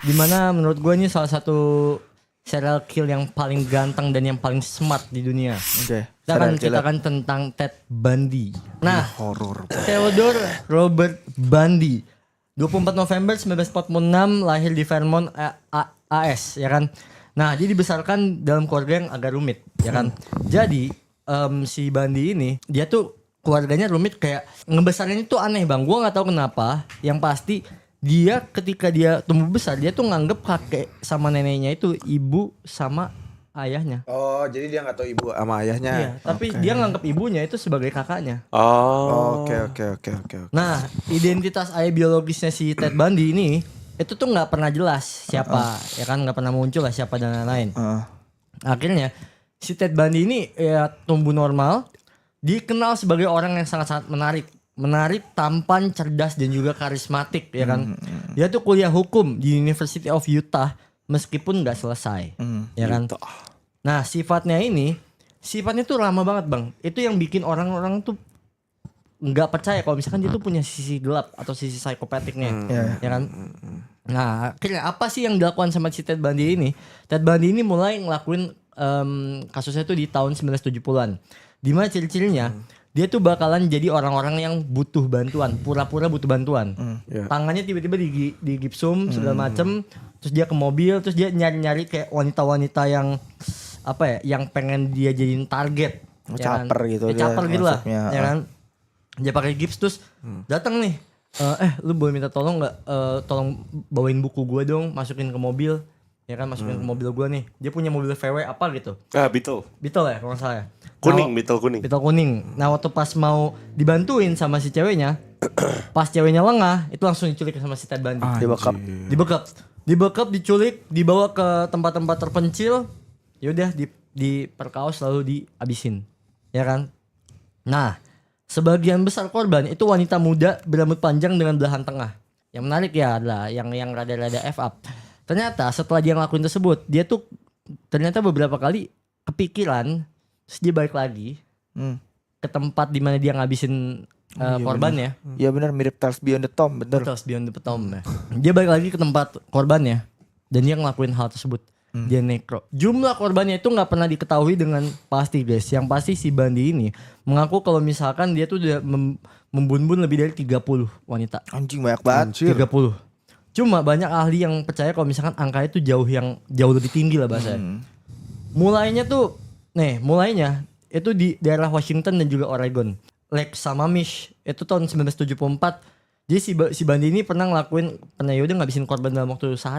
Dimana menurut gue ini salah satu serial kill yang paling ganteng dan yang paling smart di dunia. Oke. Kita akan ceritakan tentang Ted Bundy. Nah, Horor. Theodore Robert Bundy, 24 November 1946 lahir di Vermont, AS, ya kan. Nah, dia dibesarkan dalam keluarga yang agak rumit, ya kan. Jadi si Bundy ini dia tuh keluarganya rumit, kayak ngebesarin itu aneh bang. Gua nggak tahu kenapa. Yang pasti dia ketika dia tumbuh besar dia tuh nganggep kakek sama neneknya itu ibu sama ayahnya. Oh, jadi dia nggak tahu ibu sama ayahnya. Iya, tapi dia nganggep ibunya itu sebagai kakaknya. Oh, oke. Nah, identitas ayah biologisnya si Ted Bundy ini itu tuh nggak pernah jelas siapa, ya kan, nggak pernah muncul lah siapa dan lain-lain. Akhirnya si Ted Bundy ini ya tumbuh normal, dikenal sebagai orang yang sangat-sangat menarik, tampan, cerdas dan juga karismatik, ya kan. Dia tuh kuliah hukum di University of Utah meskipun nggak selesai, ya kan. Nah, sifatnya tuh lama banget bang. Itu yang bikin orang-orang tuh nggak percaya kalau misalkan dia tuh punya sisi gelap atau sisi psikopatiknya, ya kan. Nah, akhirnya apa sih yang dilakukan sama si Ted Bundy ini? Ted Bundy ini mulai ngelakuin kasusnya tuh di tahun 1970-an. Dimana ciri-cirinya dia tuh bakalan jadi orang-orang yang butuh bantuan, pura-pura butuh bantuan. Tangannya tiba-tiba di gipsum segala macem, terus dia ke mobil, terus dia nyari-nyari kayak wanita-wanita yang apa ya, yang pengen dia jadiin target. Caper gitu. Caper gitu lah, ya kan. Dia pakai gips terus datang nih. Lu boleh minta tolong nggak? Tolong bawain buku gue dong, masukin ke mobil. Ya kan, masukin ke mobil gue nih. Dia punya mobil VW apa gitu. Beetle ya kalau nggak salah ya. Beetle kuning. Nah, waktu pas mau dibantuin sama si ceweknya, pas ceweknya lengah, itu langsung diculik sama si Ted Bundy. Dibekap, diculik, dibawa ke tempat-tempat terpencil. Yaudah diperkaos lalu dihabisin. Ya kan? Nah, sebagian besar korban itu wanita muda berambut panjang dengan belahan tengah. Yang menarik ya adalah yang rada-rada F up. Ternyata setelah dia ngelakuin tersebut, dia tuh ternyata beberapa kali kepikiran, terus dia balik lagi ke tempat dimana dia ngabisin korbannya. Iya benar, mirip Tales Beyond the Tomb, bener. Tales Beyond the Tomb ya. Dia balik lagi ke tempat korbannya dan dia ngelakuin hal tersebut. Dia nekro. Jumlah korbannya itu nggak pernah diketahui dengan pasti guys. Yang pasti si Bundy ini mengaku kalau misalkan dia tuh udah membunuh lebih dari 30 wanita. Anjing banyak banget. 30. Cuma banyak ahli yang percaya kalau misalkan angka itu jauh lebih tinggi lah bahasanya. Mulainya itu di daerah Washington dan juga Oregon. Lake Sammamish itu tahun 1974. Jadi si Bundy ini pernah ngabisin korban dalam waktu sehari.